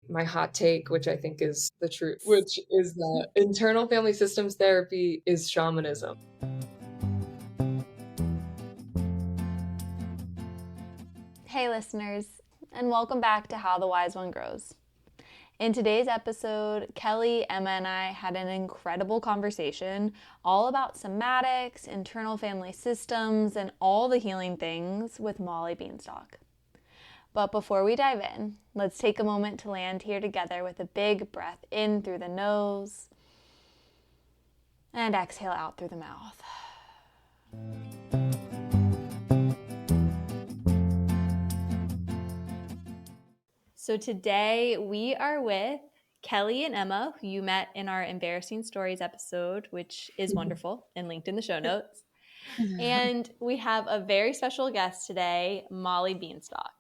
my hot take, which I think is the truth, which is that internal family systems therapy is shamanism. Hey listeners, and welcome back to How the Wise One Grows. In today's episode, Kelly, Emma, and I had an incredible conversation all about somatics, internal family systems, and all the healing things with Molly Beanstalk. But before we dive in, let's take a moment to land here together with a big breath in through the nose and exhale out through the mouth. So today we are with Kelly and Emma, who you met in our Embarrassing Stories episode, which is wonderful and linked in the show notes. And we have a very special guest today, Molly Beanstalk.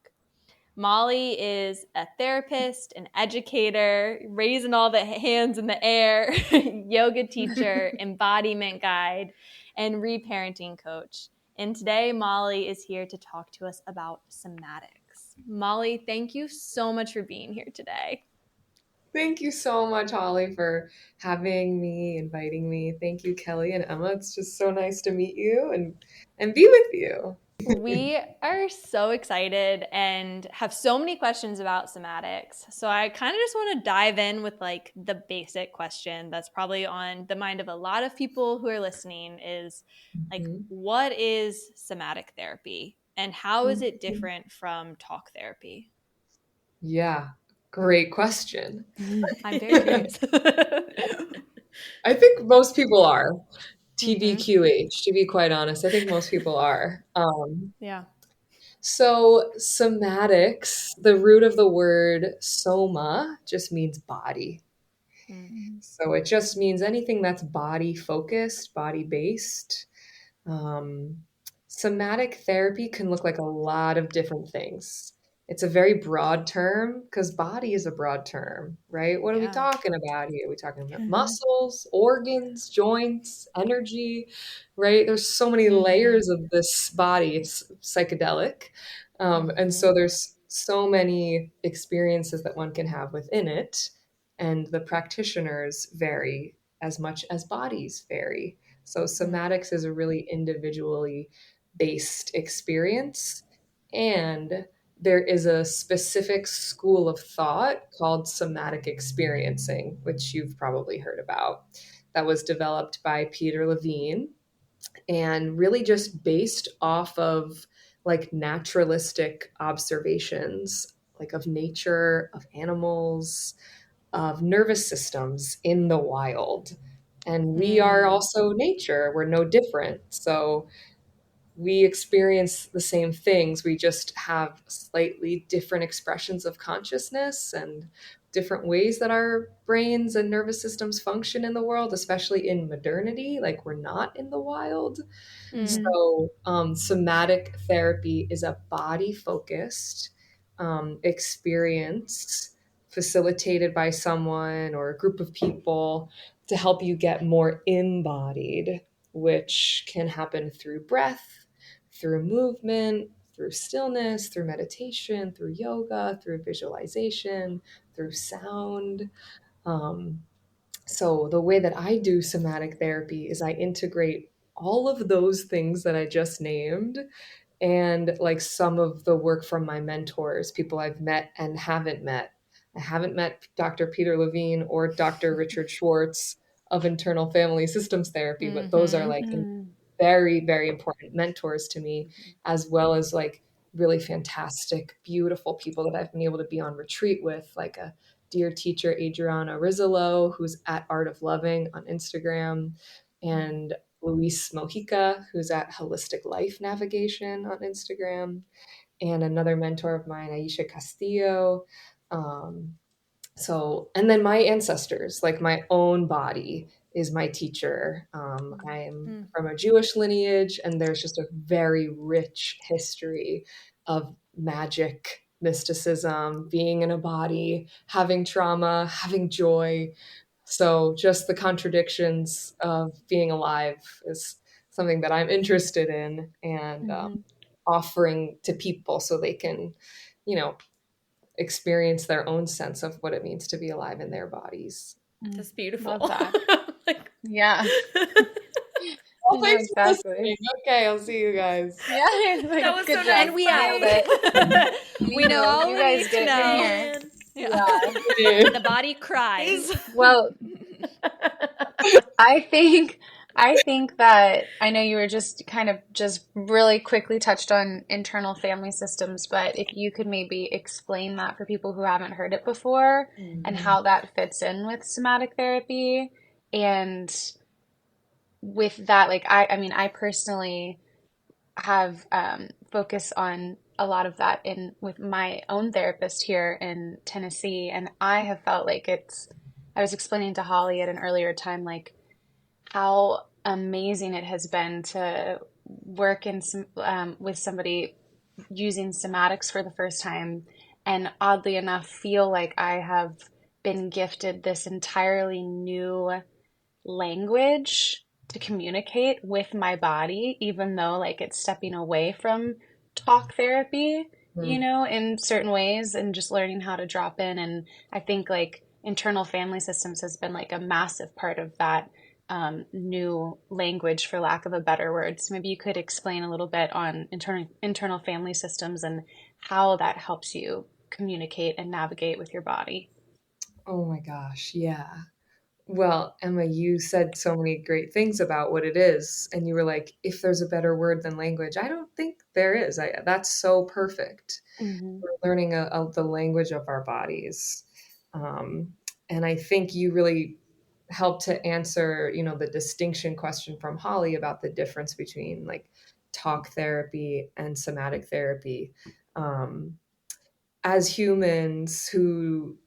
Molly is a therapist, an educator, raising all the hands in the air, yoga teacher, embodiment guide, and reparenting coach. And today, Molly is here to talk to us about somatics. Molly, thank you so much for being here today. Thank you so much, Holly, for having me, inviting me. Thank you, Kelly and Emma. It's just so nice to meet you and be with you. We are so excited and have so many questions about somatics. So I kind of just want to dive in with like the basic question that's probably on the mind of a lot of people who are listening is like, what is somatic therapy and how is it different from talk therapy? Yeah, great question. I'm very curious. I think most people are. Mm-hmm. TBQH, to be quite honest. I think most people are. Yeah. So, somatics, the root of the word soma just means body. Mm-hmm. So, it just means anything that's body focused, body based. Um, Somatic therapy can look like a lot of different things. It's a very broad term because body is a broad term, right? What are we Yeah. talking about here? Are we talking about muscles, organs, joints, energy, right? There's so many Mm-hmm. layers of this body. It's psychedelic. And Mm-hmm. so there's so many experiences that one can have within it. And the practitioners vary as much as bodies vary. So somatics is a really individually based experience. And there is a specific school of thought called somatic experiencing, which you've probably heard about, that was developed by Peter Levine and really just based off of like naturalistic observations, like of nature, of animals, of nervous systems in the wild. And we are Mm-hmm. also nature. We're no different. So we experience the same things. We just have slightly different expressions of consciousness and different ways that our brains and nervous systems function in the world, especially in modernity. Like we're not in the wild. Mm-hmm. So, somatic therapy is a body focused experience facilitated by someone or a group of people to help you get more embodied, which can happen through breath, through movement, through stillness, through meditation, through yoga, through visualization, through sound. Um, so the way that I do somatic therapy is I integrate all of those things that I just named and like some of the work from my mentors, people I've met and haven't met. I haven't met Dr. Peter Levine or Dr. Richard Schwartz of internal family systems therapy, but those are Mm-hmm. like very, very important mentors to me, as well as like really fantastic, beautiful people that I've been able to be on retreat with, like a dear teacher, Adriana Rizzolo, who's at Art of Loving on Instagram, and Luis Mojica, who's at Holistic Life Navigation on Instagram, and another mentor of mine, Aisha Castillo. Um, and then my ancestors, like my own body is my teacher. I'm Mm-hmm. from a Jewish lineage, and there's just a very rich history of magic, mysticism, being in a body, having trauma, having joy. So just the contradictions of being alive is something that I'm interested in and Mm-hmm. offering to people so they can, you know, experience their own sense of what it means to be alive in their bodies. That's beautiful. Love that. Like, Yeah. Well, No, thanks for exactly. listening. Okay, I'll see you guys. Yeah, it's like, that was good so job. nice. And we Nailed it. We know all you we guys need to get in know. here. Yeah. The body cries. Well, I think that I know you were just kind of just really quickly touched on internal family systems, but if you could maybe explain that for people who haven't heard it before and how that fits in with somatic therapy. And with that, like I mean, I personally have focused on a lot of that in with my own therapist here in Tennessee, and I have felt like I was explaining to Holly at an earlier time, like how amazing it has been to work in some with somebody using somatics for the first time, and oddly enough, feel like I have been gifted this entirely new language to communicate with my body, even though like it's stepping away from talk therapy, you know, in certain ways, and just learning how to drop in. And I think like internal family systems has been like a massive part of that new language, for lack of a better word. So maybe you could explain a little bit on internal family systems and how that helps you communicate and navigate with your body. Oh my gosh, yeah. Well, Emma, you said so many great things about what it is, and you were like, if there's a better word than language, I don't think there is. That's so perfect. Mm-hmm. We're learning the language of our bodies. Um, and I think you really helped to answer, the distinction question from Holly about the difference between like talk therapy and somatic therapy. Um, as humans who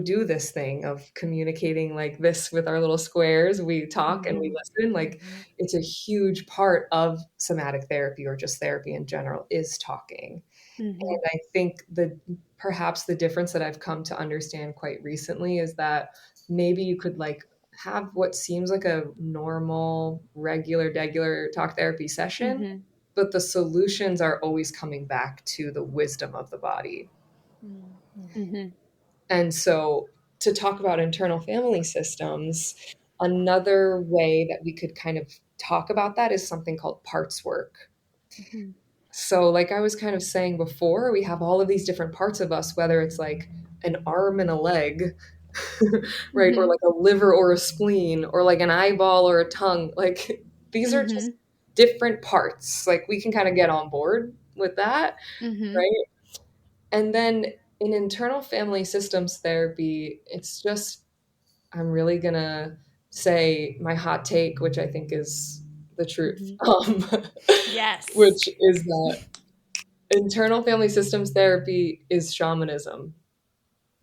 do this thing of communicating like this with our little squares, we talk and we listen, like it's a huge part of somatic therapy, or just therapy in general, is talking. Mm-hmm. And I think perhaps the difference that I've come to understand quite recently is that maybe you could like have what seems like a normal regular talk therapy session, Mm-hmm. but the solutions are always coming back to the wisdom of the body. Mm-hmm. And so, to talk about internal family systems, another way that we could kind of talk about that is something called parts work. Mm-hmm. So, like I was kind of saying before, we have all of these different parts of us, whether it's like an arm and a leg, right? Or Mm-hmm. like a liver or a spleen, or like an eyeball or a tongue. Like these are Mm-hmm. just different parts. Like we can kind of get on board with that, Mm-hmm. right? And then in internal family systems therapy, it's just, I'm really gonna say my hot take, which I think is the truth, Mm-hmm. Yes. which is that internal family systems therapy is shamanism.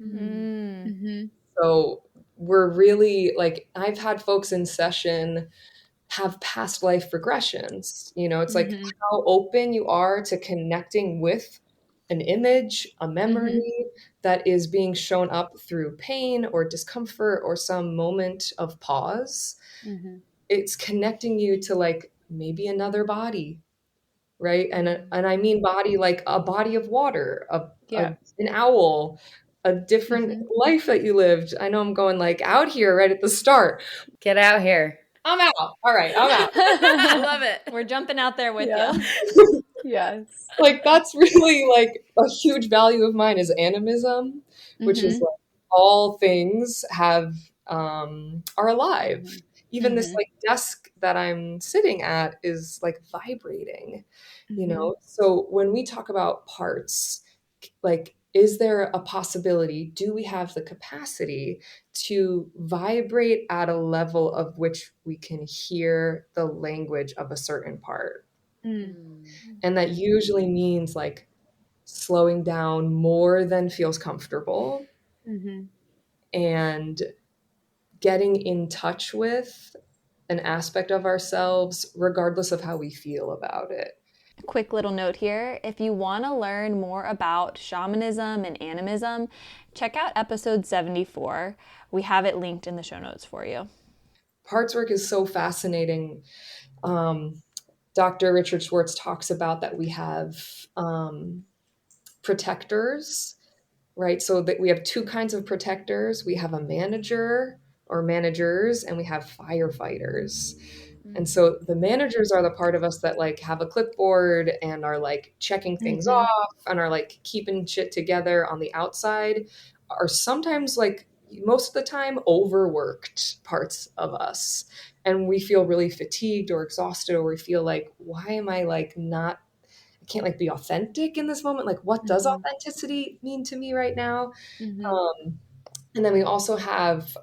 Mm. Mm-hmm. So we're really like, I've had folks in session have past life regressions. It's like Mm-hmm. how open you are to connecting with an image, a Mm-hmm. memory that is being shown up through pain or discomfort or some moment of pause. Mm-hmm. It's connecting you to like maybe another body, right? And I mean body like a body of water, Yeah. an owl, a different Mm-hmm. life that you lived. I know I'm going like out here right at the start. Get out here. I'm out. All right, I'm out. I love it. We're jumping out there with Yeah. you. Yes. Like that's really like a huge value of mine is animism, which is Mm-hmm. like all things are alive. Even this Mm-hmm. like desk that I'm sitting at is like vibrating, Mm-hmm. So when we talk about parts, like is there a possibility, do we have the capacity to vibrate at a level of which we can hear the language of a certain part? And that usually means like slowing down more than feels comfortable Mm-hmm. and getting in touch with an aspect of ourselves, regardless of how we feel about it. Quick little note here. If you want to learn more about shamanism and animism, check out episode 74. We have it linked in the show notes for you. Parts work is so fascinating. Dr. Richard Schwartz talks about that we have protectors right? So that we have two kinds of protectors. We have a manager or managers, and we have firefighters. And so the managers are the part of us that like have a clipboard and are like checking things Mm-hmm. off and are like keeping shit together on the outside, are sometimes like most of the time overworked parts of us. And we feel really fatigued or exhausted, or we feel like, why am I like not, I can't like be authentic in this moment? Like, what does Mm-hmm. authenticity mean to me right now? Mm-hmm. Um, and then we also have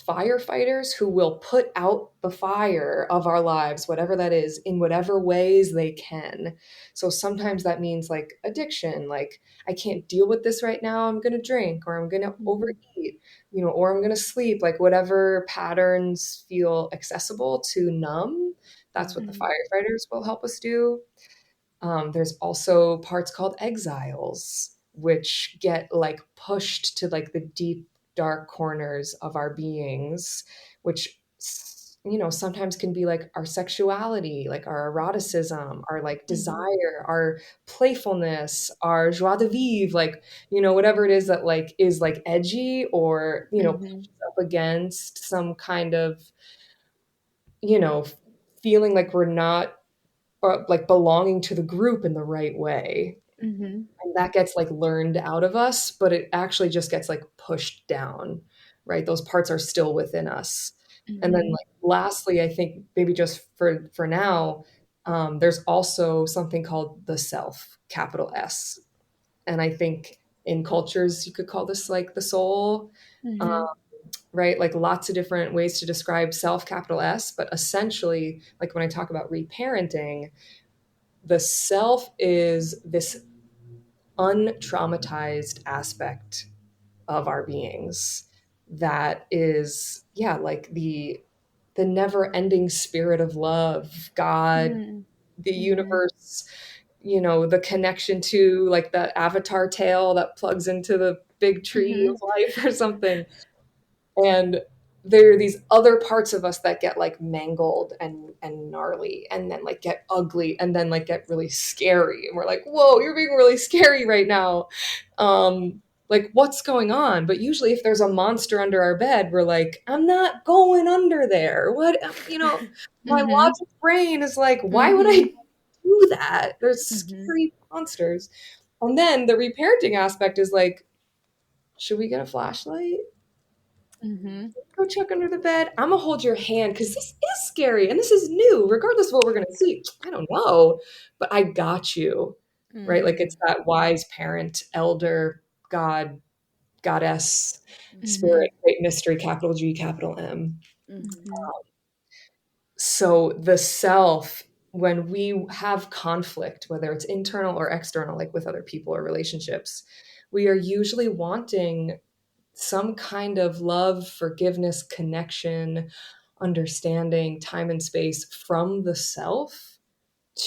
firefighters who will put out the fire of our lives, whatever that is, in whatever ways they can. So sometimes that means like addiction, like I can't deal with this right now, I'm going to drink, or I'm going to Mm-hmm. overeat, or I'm going to sleep, like whatever patterns feel accessible to numb. That's what the Mm-hmm. firefighters will help us do. There's also parts called exiles, which get like pushed to like the deep, dark corners of our beings, which sometimes can be like our sexuality, like our eroticism, our like Mm-hmm. desire, our playfulness, our joie de vivre, like whatever it is that like is like edgy, or Mm-hmm. pushes up against some kind of you know feeling like we're not like belonging to the group in the right way. Mm-hmm. And that gets like learned out of us, but it actually just gets like pushed down, right? Those parts are still within us. And then Mm-hmm. like lastly, I think maybe just for now, there's also something called the self, capital S. And I think in cultures you could call this like the soul. Um, Mm-hmm. right? Like lots of different ways to describe self, capital S, but essentially, like when I talk about reparenting, the self is this untraumatized aspect of our beings that is, yeah, like the never ending spirit of love, God, the Mm-hmm. universe, the connection to like the avatar tail that plugs into the big tree Mm-hmm. of life or something. And there are these other parts of us that get like mangled and gnarly, and then like get ugly, and then like get really scary, and we're like, whoa, you're being really scary right now. Like what's going on? But usually if there's a monster under our bed, we're like, I'm not going under there. What, my Mm-hmm. logic brain is like, why would Mm-hmm. I do that? There's Mm-hmm. scary monsters. And then the reparenting aspect is like, should we get a flashlight? Mm-hmm. Go check under the bed. I'm gonna hold your hand because this is scary and this is new, regardless of what we're gonna see. I don't know, but I got you, right? Like it's Mm, that wise parent, elder, God, goddess, mhm, Mm-hmm. spirit, great mystery, capital G, capital M. mhm, Mm-hmm. So the self, when we have conflict, whether it's internal or external, like with other people or relationships, we are usually wanting some kind of love, forgiveness, connection, understanding, time and space from the self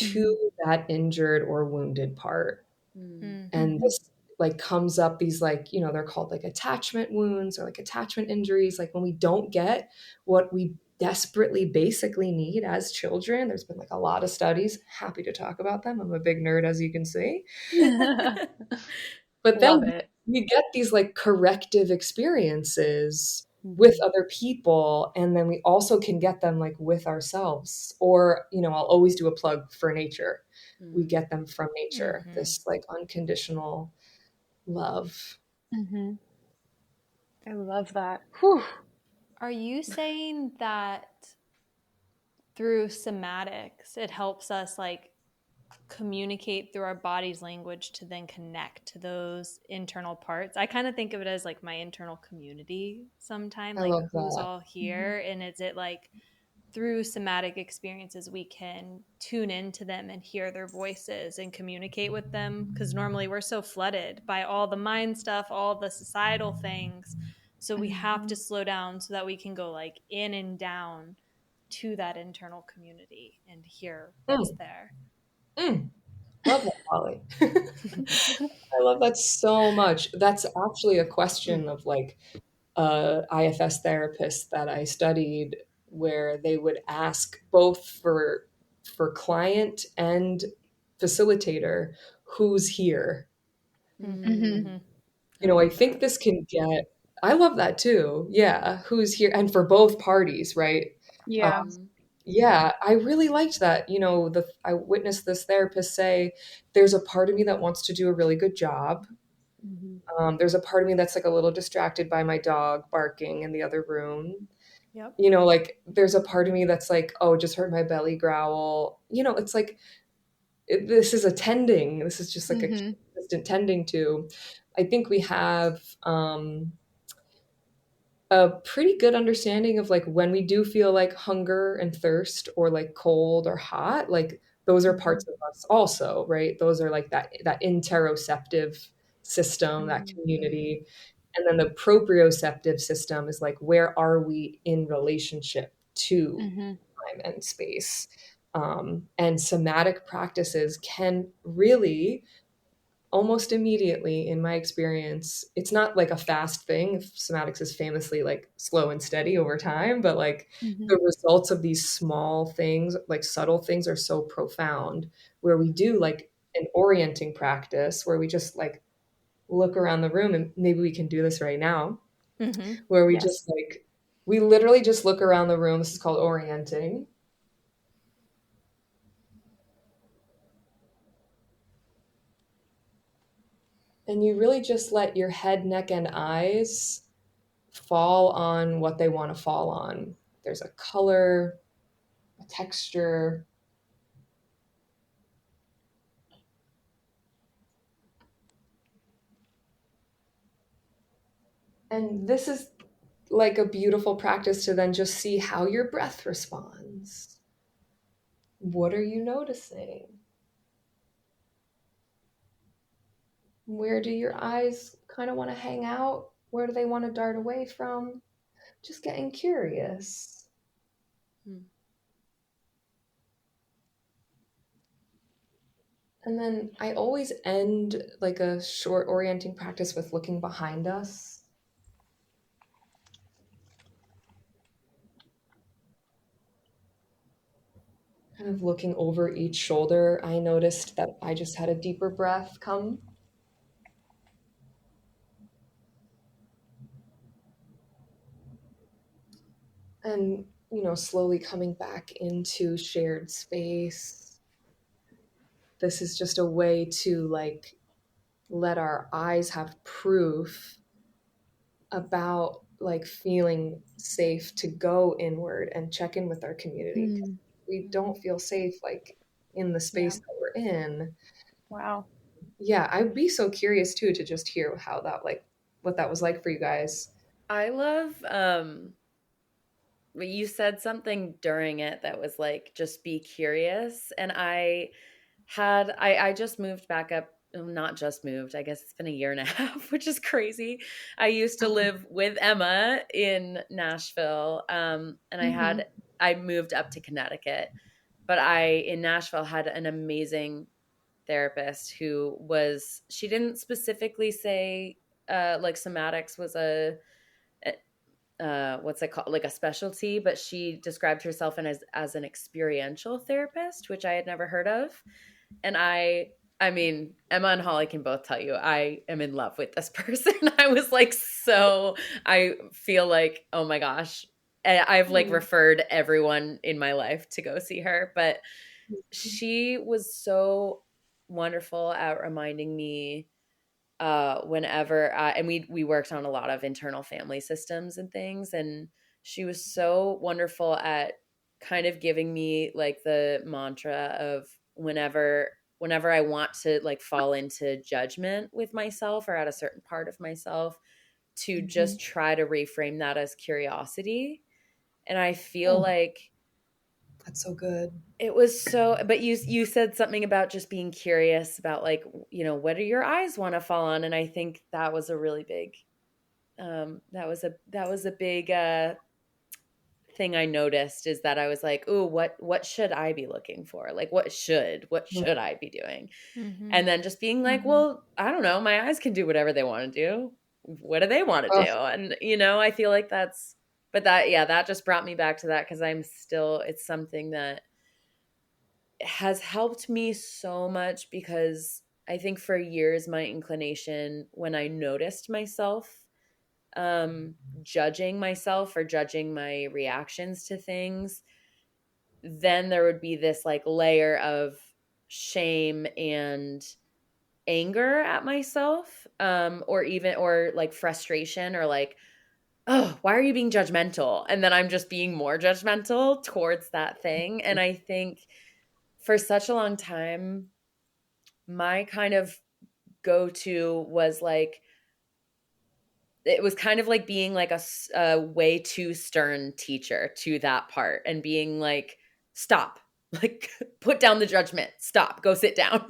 Mm-hmm. to that injured or wounded part. mm, And this like comes up, these like, they're called like attachment wounds or like attachment injuries. Like when we don't get what we desperately basically need as children. There's been like a lot of studies. Happy to talk about them. I'm a big nerd, as you can see. But Love then it. we get these like corrective experiences with Mm-hmm. other people, and then we also can get them like with ourselves. Or, I'll always do a plug for nature. We mm, get them from nature, mhm. this like unconditional love. Mm-hmm. I love that. Whew. Are you saying that through somatics, it helps us like communicate through our body's language to then connect to those internal parts? I kind of think of it as like my internal community sometime, I like love who's that. all Mm-hmm. here. And is it like through somatic experiences we can tune into them and hear their voices and communicate with them, because normally we're so flooded by all the mind stuff, all the societal things, so we have Mm-hmm. to slow down so that we can go like in and down to that internal community and hear what's Mm, there. mm. Love that, Holly. I love that so much. That's actually a question of like IFS therapist that I studied, where they would ask both for client and facilitator, who's here, Mm-hmm. Mm-hmm. I think this can get, I love that too. Yeah. Who's here? And for both parties, right? Um, Yeah. Mm-hmm. yeah, I really liked that. I witnessed this therapist say, there's a part of me that wants to do a really good job. Mm-hmm. There's a part of me that's like a little distracted by my dog barking in the other room. Yep. Like there's a part of me that's like, oh, just heard my belly growl. It's like this is a tending. This is just like a Mm-hmm. consistent tending to. I think we have a pretty good understanding of like when we do feel like hunger and thirst or like cold or hot, like those are Mm-hmm. parts of us also, right? Those are like that interoceptive system, that Mm-hmm. community. And then the proprioceptive system is like where are we in relationship to Mm-hmm. time and space. And somatic practices can really almost immediately, in my experience, it's not like a fast thing. Somatics is famously like slow and steady over time, but like Mm-hmm. the results of these small things, like subtle things, are so profound, where we do like an orienting practice where we just like look around the room, and maybe we can do this right now, Mm-hmm. where we Yes. just like we literally just look around the room. This is called orienting. And you really just let your head, neck, and eyes fall on what they want to fall on. There's a color, a texture. And this is like a beautiful practice to then just see how your breath responds. What are you noticing? Where do your eyes kind of want to hang out? Where do they want to dart away from? Just getting curious. And then I always end like a short orienting practice with looking behind us. Kind of looking over each shoulder, I noticed that I just had a deeper breath come. And, slowly coming back into shared space. This is just a way to like let our eyes have proof about like feeling safe to go inward and check in with our community. 'Cause Mm. we don't feel safe like in the Yeah. space that we're in. Wow. Yeah, I'd be so curious too to just hear how that like what that was like for you guys. I love you said something during it that was like just be curious, and I just moved back up, not just moved, I guess it's been a year and a half, which is crazy. I used to live with Emma in Nashville, and Mm-hmm. I moved up to Connecticut, but I in Nashville had an amazing therapist who was, she didn't specifically say like somatics was a what's it called, like a specialty, but she described herself as an experiential therapist, which I had never heard of. And I mean, Emma and Holly can both tell you I am in love with this person. I was like, so I feel like, oh my gosh, I've like Mm. referred everyone in my life to go see her, but she was so wonderful at reminding me whenever and we worked on a lot of internal family systems and things, and she was so wonderful at kind of giving me like the mantra of whenever I want to like fall into judgment with myself or at a certain part of myself, to Mhm. just try to reframe that as curiosity. And I feel Oh, like that's so good. it was so, but you said something about just being curious about like, what do your eyes want to fall on? And I think that was a really big that was a big thing I noticed, is that I was like, "Ooh, what should I be looking for? Like what should I be doing?" Mm-hmm. And then just being like, Mhm. "Well, I don't know. My eyes can do whatever they want to do. What do they want to Oh, do?" And I feel like that's, but that, yeah, that just brought me back to that, because it's something that has helped me so much, because I think for years, my inclination when I noticed myself judging myself or judging my reactions to things, then there would be this like layer of shame and anger at myself, or like frustration, or like, oh, why are you being judgmental? And then I'm just being more judgmental towards that thing. And I think for such a long time, my kind of go to was like, it was kind of like being like a way too stern teacher to that part and being like, stop, like put down the judgment, stop, go sit down.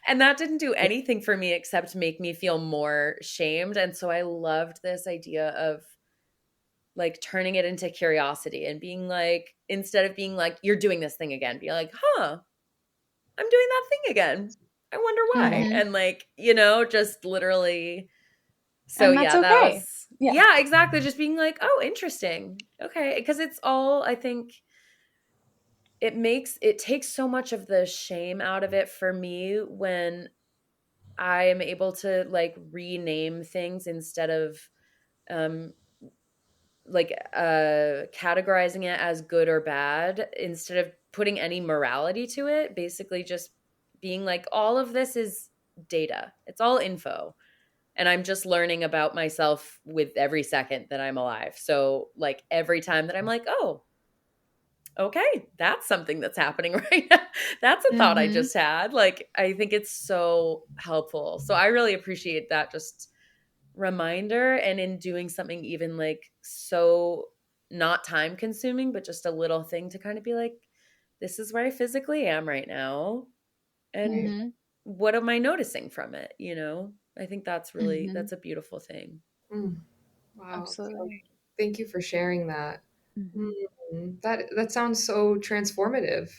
And that didn't do anything for me except make me feel more shamed. And so I loved this idea of like turning it into curiosity and being like, instead of being like, you're doing this thing again, be like, huh, I'm doing that thing again. I wonder why. Mm-hmm. And like, just literally. So And that's yeah, that okay. was, Yeah. yeah, exactly. Just being like, oh, interesting. Okay. Because it's all, I think it takes so much of the shame out of it for me when I am able to like rename things instead of um like categorizing it as good or bad, instead of putting any morality to it, basically just being like, all of this is data. It's all info. And I'm just learning about myself with every second that I'm alive. So like every time that I'm like, oh, okay, that's something that's happening right now. That's a thought I Mm-hmm. just had. Like, I think it's so helpful. So I really appreciate that just reminder. And in doing something even like so not time consuming, but just a little thing to kind of be like, this is where I physically am right now. And Mm-hmm. what am I noticing from it? I think Mm-hmm. that's a beautiful thing. Mm. Wow. Absolutely. Thank you for sharing that. Mm-hmm. That sounds so transformative.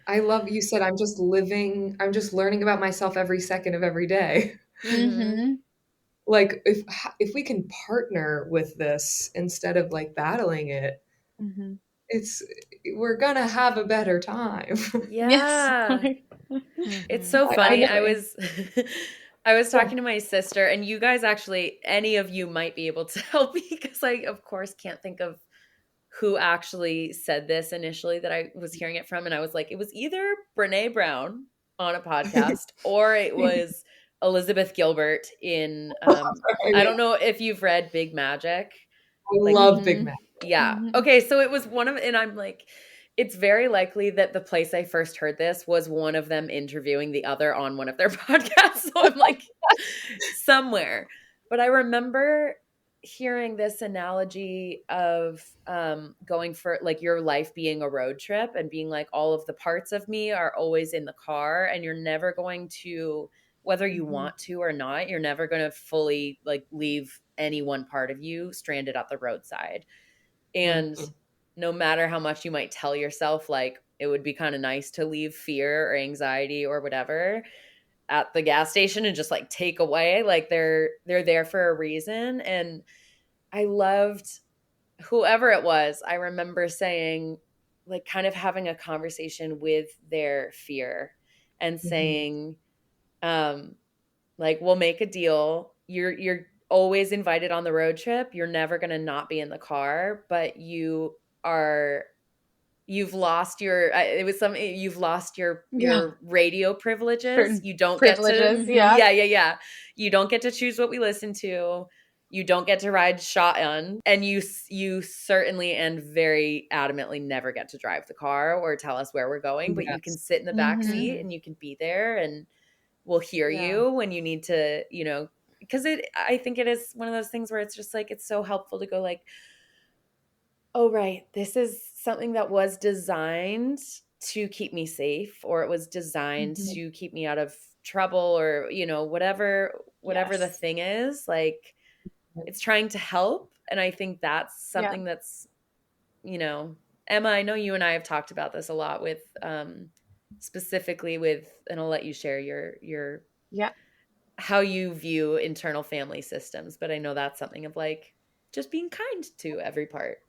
I love you said I'm just learning about myself every second of every day. Mm-hmm. Mm-hmm. Like if we can partner with this instead of like battling it, Mm-hmm. it's we're gonna have a better time. Yes. Yeah. It's Mm-hmm. so I funny. know. I was I was Yeah. talking to my sister, and you guys actually, any of you might be able to help me, because I of course can't think of who actually said this initially that I was hearing it from. And I was like, it was either Brene Brown on a podcast or it was Elizabeth Gilbert in I Yeah, don't know if you've read Big Magic. I Like, love Big Mm-hmm. Mac. yeah. Mm-hmm. Okay, so it was one of, and I'm like, it's very likely that the place I first heard this was one of them interviewing the other on one of their podcasts. So I'm like, somewhere. But I remember hearing this analogy of going for like your life being a road trip and being like, all of the parts of me are always in the car, and you're never going to, whether you Mm-hmm. want to or not, you're never going to fully like leave any one part of you stranded at the roadside. And Mhm. no matter how much you might tell yourself, like, it would be kind of nice to leave fear or anxiety or whatever at the gas station and just like take away, like they're there for a reason. And I loved whoever it was. I remember saying, like, kind of having a conversation with their fear and Mhm. saying, um like, we'll make a deal. You're always invited on the road trip. You're never going to not be in the car, but are you've lost your it was something, you've lost Yeah. your radio privileges. Certain You don't get to, privileges. Mm-hmm. Yeah. yeah. You don't get to choose what we listen to. You don't get to ride shotgun, and you certainly and very adamantly never get to drive the car or tell us where we're going, but you can Yes. sit in the back Mm-hmm. seat and you can be there, and we'll hear Yeah. you when you need to, because I think it is one of those things where it's just like, it's so helpful to go like, oh, right, this is something that was designed to keep me safe, or it was designed Mm-hmm. to keep me out of trouble, or, whatever the Yes. thing is, like, it's trying to help. And I think that's Yeah. something that's, Emma, I know you and I have talked about this a lot with, specifically with, and I'll let you share your Yeah. how you view internal family systems, but I know that's something of like just being kind to every part.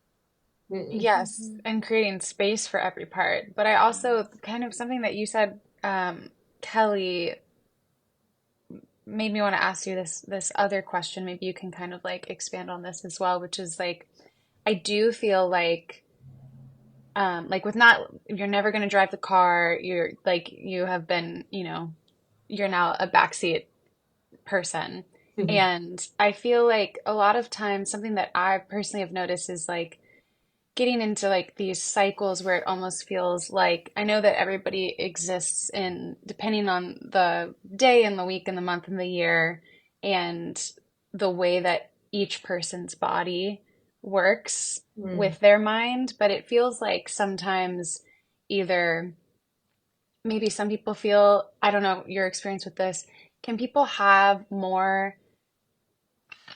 Mm-mm. Yes. And creating space for every part. But I also kind of something that you said, Kelly, made me want to ask you this other question. Maybe you can kind of like expand on this as well, which is like I do feel like with not you're never going to drive the car. You're like you have been, you're now a backseat person. And I feel like a lot of times something that I personally have noticed is like getting into like these cycles where it almost feels like I know that everybody exists in depending on the day and the week and the month and the year and the way that each person's body works with their mind, but it feels like sometimes either maybe some people feel, I don't know your experience with this, can people have more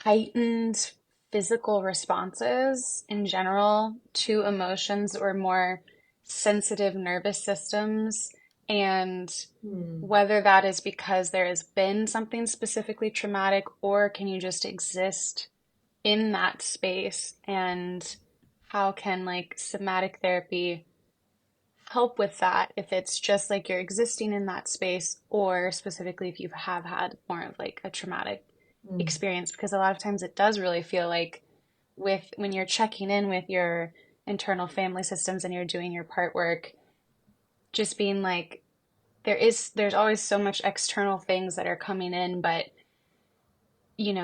heightened physical responses in general to emotions or more sensitive nervous systems, and whether that is because there has been something specifically traumatic or can you just exist in that space, and how can like somatic therapy help with that if it's just like you're existing in that space or specifically if you have had more of like a traumatic experience, because a lot of times it does really feel like with when you're checking in with your internal family systems and you're doing your part work, just being like there's always so much external things that are coming in, but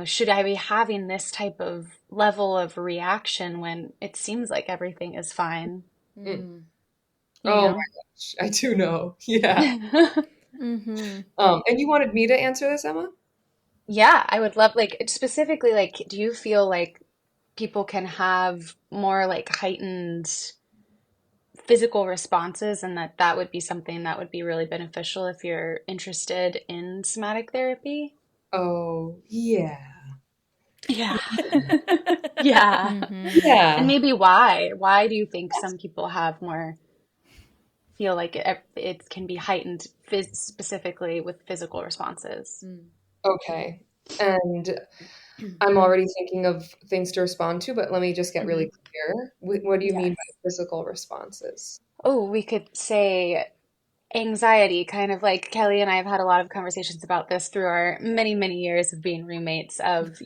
should I be having this type of level of reaction when it seems like everything is fine? Mm. You Oh my know? gosh, I do know. Yeah. Mm-hmm. And you wanted me to answer this, Emma? Yeah, I would love like specifically like do you feel like people can have more like heightened physical responses and that would be something that would be really beneficial if you're interested in somatic therapy? Oh, yeah. Yeah. Yeah. Mm-hmm. And Yeah. maybe why? Why do you think some people have more feel like it can be heightened specifically with physical responses? Okay. And I'm already thinking of things to respond to, but let me just get Hmm. really clear. What do you mean Yes. by physical responses? Oh, we could say anxiety, kind of like Kelly and I have had a lot of conversations about this through our many, many years of being roommates of,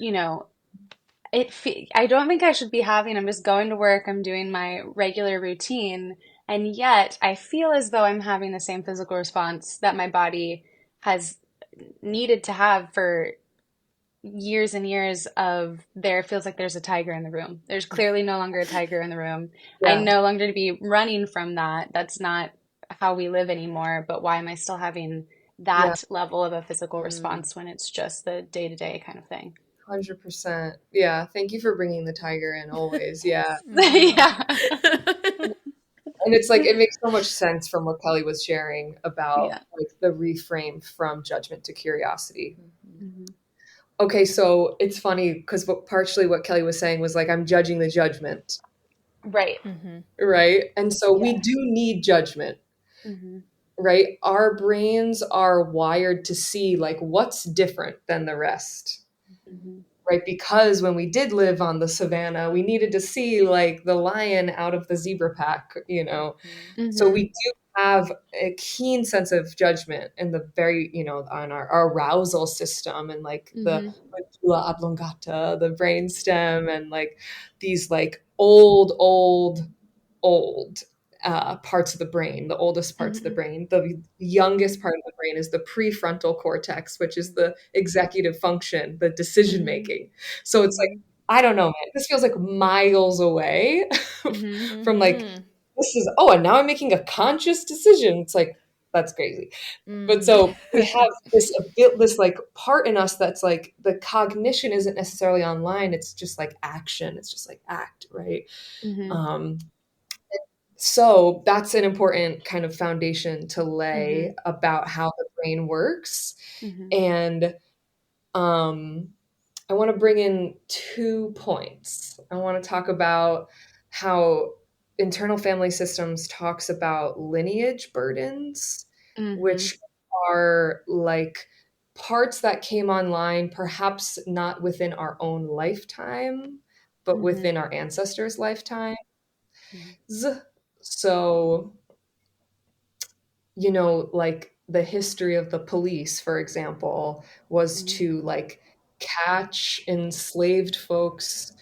I don't think I should be having, I'm just going to work, I'm doing my regular routine, and yet I feel as though I'm having the same physical response that my body has needed to have for years and years of there feels like there's a tiger in the room. There's clearly no longer a tiger in the room. I Yeah. no longer to be running from that. That's not how we live anymore. But why am I still having Yeah. that level of a physical response when it's just the day to day kind of thing? 100%. Yeah. Thank you for bringing the tiger in always. Yeah. Mm-hmm. Yeah. And it's like, it makes so much sense from what Kelly was sharing about Yeah. like the reframe from judgment to curiosity. Hmm. Okay. So it's funny because partially what Kelly was saying was like, I'm judging the judgment, Right. Mm-hmm. right? And so we Yeah. do need judgment, Hmm. right? Our brains are wired to see like what's different than the rest, Hmm. right? Because when we did live on the savannah, we needed to see like the lion out of the zebra pack, So Hmm. we do have a keen sense of judgment in the very, on our arousal system and like the Hmm. medulla oblongata, the brainstem, and like these like old parts of the brain, the oldest parts of the Hmm. brain. The youngest part of the brain is the prefrontal cortex, which is the executive function, the decision Hmm. making. So it's like, Hmm. I don't know, man. This feels like miles away Hmm. from like, Mm-hmm. this is, oh, and now I'm making a conscious decision. It's like, that's crazy. But so we have this like part in us that's like the cognition isn't necessarily online. It's just like action. It's just like act, right? Hmm. Um, so that's an important kind of foundation to Hmm. lay about how the brain works. Hmm. And um, I want to bring in 2 points. I want to talk about how internal family systems talks about lineage burdens, Hmm. which are like parts that came online, perhaps not within our own lifetime, but Hmm. within our ancestors' lifetimes. Hmm. So like the history of the police, for example, was to like catch enslaved folks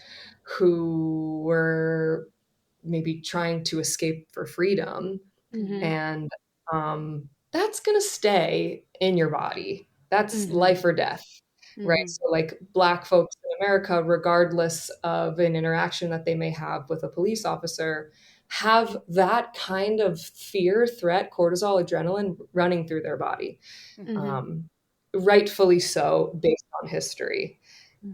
who were maybe trying to escape for freedom. And that's going to stay in your body. That's life or death, right? So, like, Black folks in America, regardless of an interaction that they may have with a police officer, have that kind of fear, threat, cortisol, adrenaline running through their body. Rightfully so, based on history,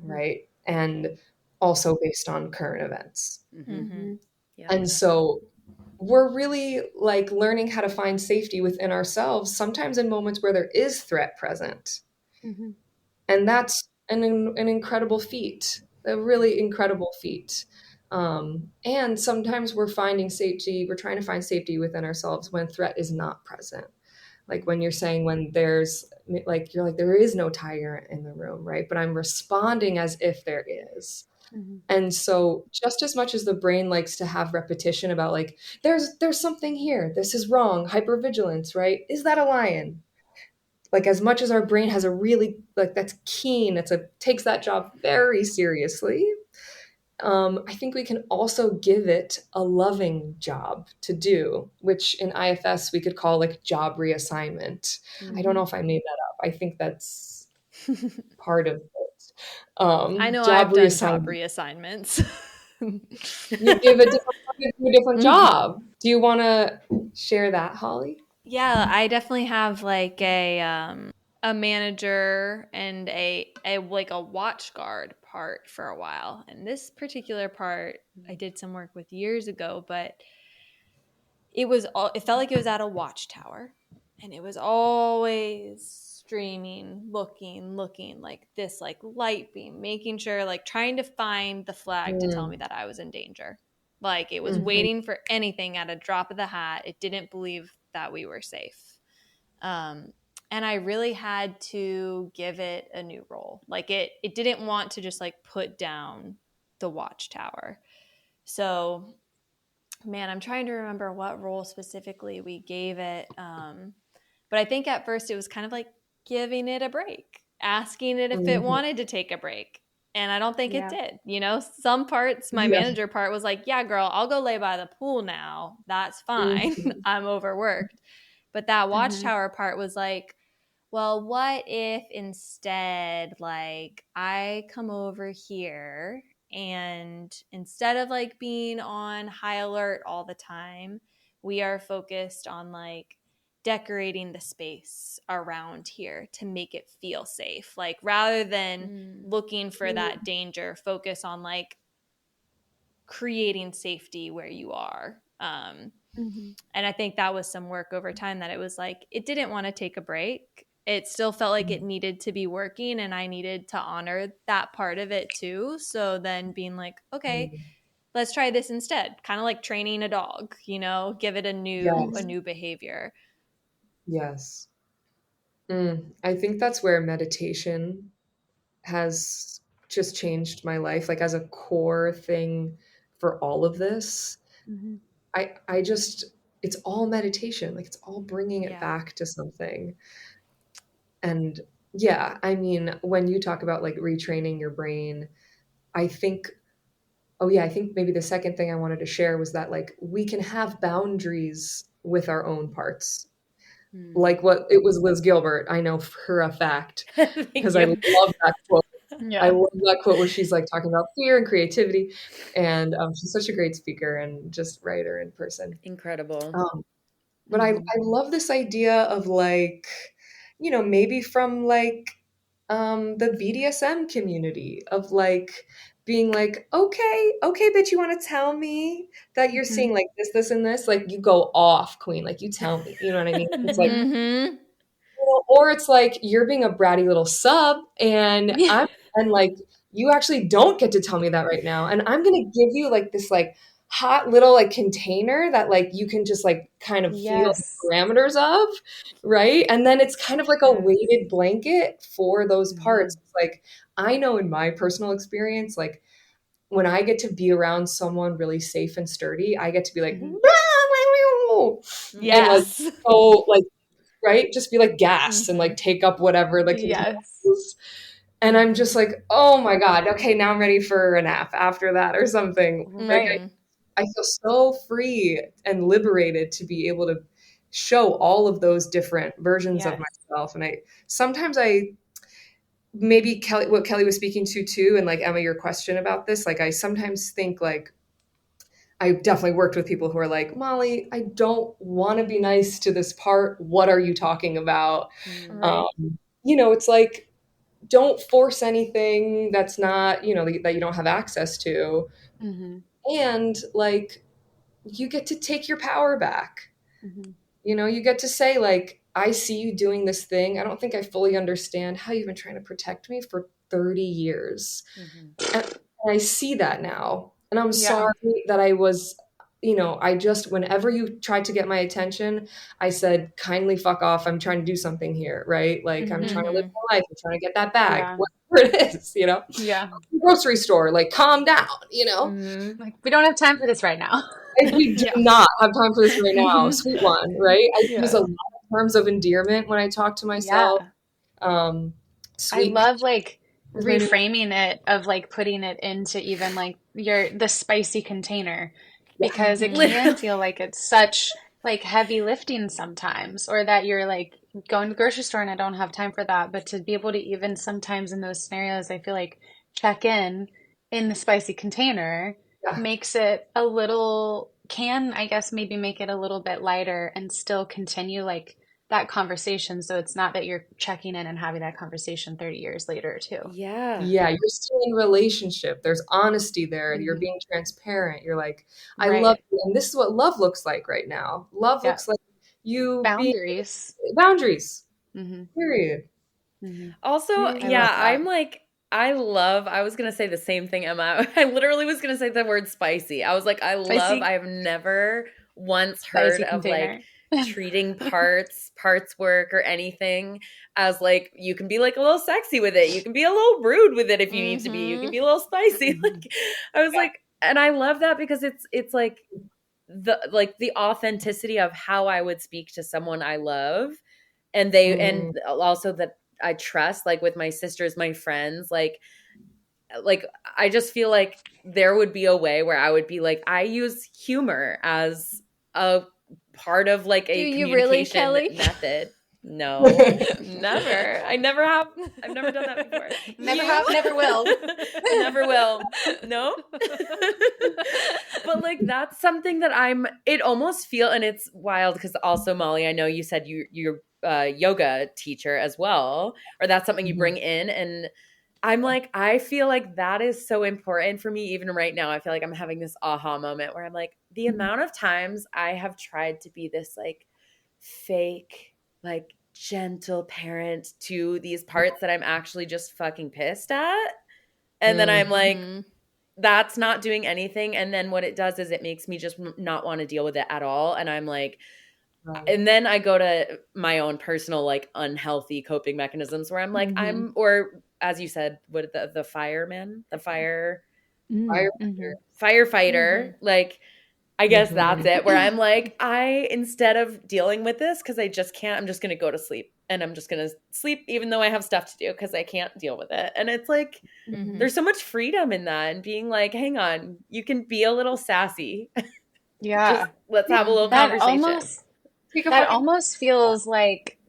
right? And also based on current events. Yeah. And so we're really like learning how to find safety within ourselves, sometimes in moments where there is threat present. And that's an incredible feat, a really incredible feat. And sometimes we're finding safety, we're trying to find safety within ourselves when threat is not present. Like when you're saying, when there's like, you're like, there is no tiger in the room, right? But I'm responding as if there is. And so just as much as the brain likes to have repetition about like, there's something here, this is wrong, hypervigilance, right? Is that a lion? Like, as much as our brain has a really, like, that's keen, takes that job very seriously. I think we can also give it a loving job to do, which in IFS we could call like job reassignment. I don't know if I made that up. I think that's part of it. I know Job I've done job reassignment. reassignments. You give a different job. Do you want to share that, Holly? Yeah, I definitely have like a manager and a like a watch guard part for a while. And this particular part I did some work with years ago, but it felt like it was at a watchtower, and it was always streaming, looking like this, like light beam, making sure, like trying to find the flag to tell me that I was in danger. Like it was waiting for anything at a drop of the hat. It didn't believe that we were safe. And I really had to give it a new role. Like it didn't want to just like put down the watchtower. So man, I'm trying to remember what role specifically we gave it. But I think at first it was kind of like giving it a break, asking it if it wanted to take a break. And I don't think it did. You know, some parts, my Yeah. manager part was like, yeah, girl, I'll go lay by the pool now. That's fine. I'm overworked. But that watchtower part was like, well, what if instead, like, I come over here and instead of like being on high alert all the time, we are focused on like decorating the space around here to make it feel safe. Like, rather than looking for that danger, focus on like creating safety where you are. And I think that was some work over time, that it was like it didn't want to take a break. It still felt like it needed to be working, and I needed to honor that part of it too. So then being like, okay, let's try this instead. Kind of like training a dog, you know, give it a Yes. new behavior. Yes. I think that's where meditation has just changed my life, like as a core thing for all of this. I just, it's all meditation, like it's all bringing it back to something. And yeah, I mean, when you talk about like retraining your brain, I think, oh yeah, I think maybe the second thing I wanted to share was that like we can have boundaries with our own parts. Like what it was Liz Gilbert, I know for a fact, because I love that quote. I love that quote where she's like talking about fear and creativity, and she's such a great speaker and just writer in person. Incredible. But I love this idea of like, you know, maybe from like the BDSM community of like being like, okay, bitch, you want to tell me that you're seeing like this, and this? Like you go off, queen. Like you tell me. You know what I mean? It's like, or it's like you're being a bratty little sub, and and like you actually don't get to tell me that right now, and I'm gonna give you like this like hot little like container that like you can just like kind of feel the parameters of, right? And then it's kind of like a weighted blanket for those parts. It's like I know in my personal experience, like when I get to be around someone really safe and sturdy, I get to be like, and like Yes. so like right? Just be like gassed and like take up whatever the container Yes. is. And I'm just like, oh my God, okay, now I'm ready for a nap after that or something. Like Right. I feel so free and liberated to be able to show all of those different versions of Yes. myself. And sometimes maybe Kelly, what Kelly was speaking to too, and like Emma, your question about this, like I sometimes think like I've definitely worked with people who are like, Molly, I don't want to be nice to this part. What are you talking about? Right. It's like, don't force anything that's not, that you don't have access to. Mm-hmm. And like, you get to take your power back. Mm-hmm. You get to say, like, I see you doing this thing. I don't think I fully understand how you've been trying to protect me for 30 years. And I see that now. And I'm Yeah. sorry that whenever you tried to get my attention, I said, kindly fuck off. I'm trying to do something here, right? Like, I'm trying to live my life. I'm trying to get that bag, Yeah. whatever it is, Yeah. grocery store, like, calm down, Mm-hmm. Like, we don't have time for this right now. We do Yeah. not have time for this right now, sweet one, right? I use a Yeah. lot of terms of endearment when I talk to myself. Yeah. Um, I sweet love like is my new, reframing it of like putting it into even like the spicy container, yeah, because it can Literally. feel like it's such like heavy lifting sometimes, or that you're like going to the grocery store and I don't have time for that. But to be able to even sometimes in those scenarios, I feel like check in the spicy container yeah, makes it a little, can I guess maybe make it a little bit lighter and still continue like that conversation, so it's not that you're checking in and having that conversation 30 years later too. Yeah. yeah. You're still in relationship. There's honesty there. You're Hmm. being transparent. You're like, I love Right. you, and this is what love looks like right now. Love Yeah. looks like you being Boundaries. boundaries. Hmm. Period. Hmm. Also, Period. I love yeah, that. I'm like, I was going to say the same thing, Emma. I literally was going to say the word spicy. I was like, I Spicy, have never once heard spicy of like container. treating parts work or anything as like, you can be like a little sexy with it. You can be a little rude with it if you need to be. You can be a little spicy. Mhm. Like, I was Yeah. like, and I love that because it's like the authenticity of how I would speak to someone I love, and Mm, also that I trust, like with my sisters, my friends, like I just feel like there would be a way where I would be like, I use humor as a part of like Do a you really, communication Kelly? method. No, never. I never have. I've never done that before. Never You? have, never will. Never will. No. But like that's something that it almost feel, and it's wild because also Molly, I know you said you're a yoga teacher as well, or that's something you mhm. bring in, and I'm like, I feel like that is so important for me even right now. I feel like I'm having this aha moment where I'm like, the amount of times I have tried to be this like fake, like gentle parent to these parts that I'm actually just fucking pissed at. And then I'm Mm, like, Mhm. that's not doing anything. And then what it does is it makes me just not want to deal with it at all. And I'm like, right. and then I go to my own personal like unhealthy coping mechanisms where I'm like, Hmm. or as you said, what the fireman, the Mm. Hmm. firefighter, Mhm. like I guess that's Mhm. it, where I'm like, instead of dealing with this because I just can't, I'm just gonna go to sleep, and I'm just gonna sleep even though I have stuff to do because I can't deal with it. And it's like Mhm. there's so much freedom in that, and being like, hang on, you can be a little sassy. Just Yeah. let's have a little Mhm. That conversation. almost Take a that fucking almost feels like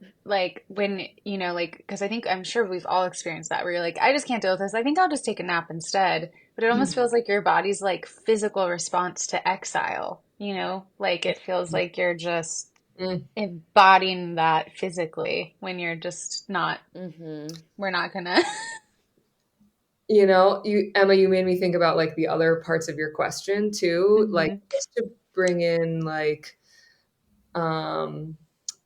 when, like, because I'm sure we've all experienced that where you're like, I just can't deal with this. I think I'll just take a nap instead. But it almost feels like your body's like physical response to exile, like it feels like you're just mm. embodying that physically when you're just not, Mm-hmm. we're not gonna. Emma, you made me think about like the other parts of your question too, like Hmm. just to bring in like um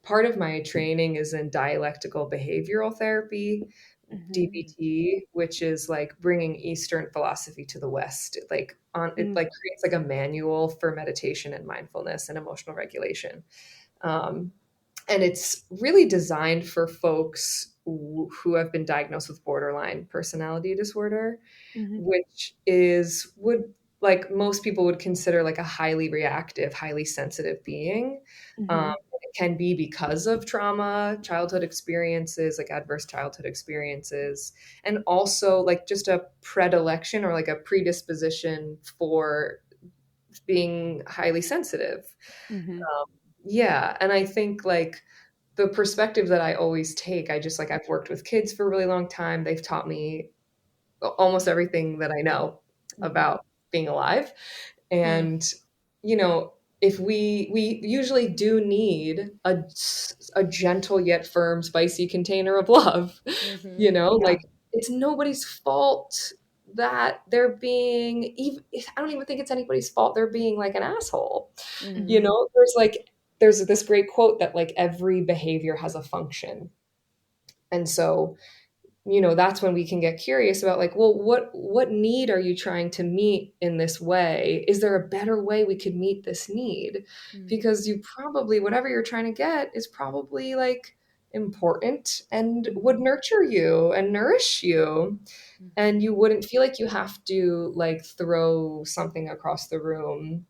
part of my training is in dialectical behavioral therapy, Hmm. DBT, which is like bringing Eastern philosophy to the West. It like creates like a manual for meditation and mindfulness and emotional regulation. Um, and it's really designed for folks who have been diagnosed with borderline personality disorder, Hmm. which would like most people would consider like a highly reactive, highly sensitive being. Hmm. can be because of trauma, childhood experiences, like adverse childhood experiences, and also like just a predilection or like a predisposition for being highly sensitive. Mm-hmm. Yeah. And I think like the perspective that I always take, I just like, I've worked with kids for a really long time. They've taught me almost everything that I know about being alive. And, you know, if we usually do need a gentle yet firm, spicy container of love, you know, Yeah. like it's nobody's fault that they're being even, I don't even think it's anybody's fault they're being like an asshole. You Mm-hmm. know, there's this great quote that like every behavior has a function. And so, you know, that's when we can get curious about like, well, what need are you trying to meet in this way? Is there a better way we could meet this need? Because you probably, whatever you're trying to get is probably like important and would nurture you and nourish you, and you wouldn't feel like you have to like throw something across the room,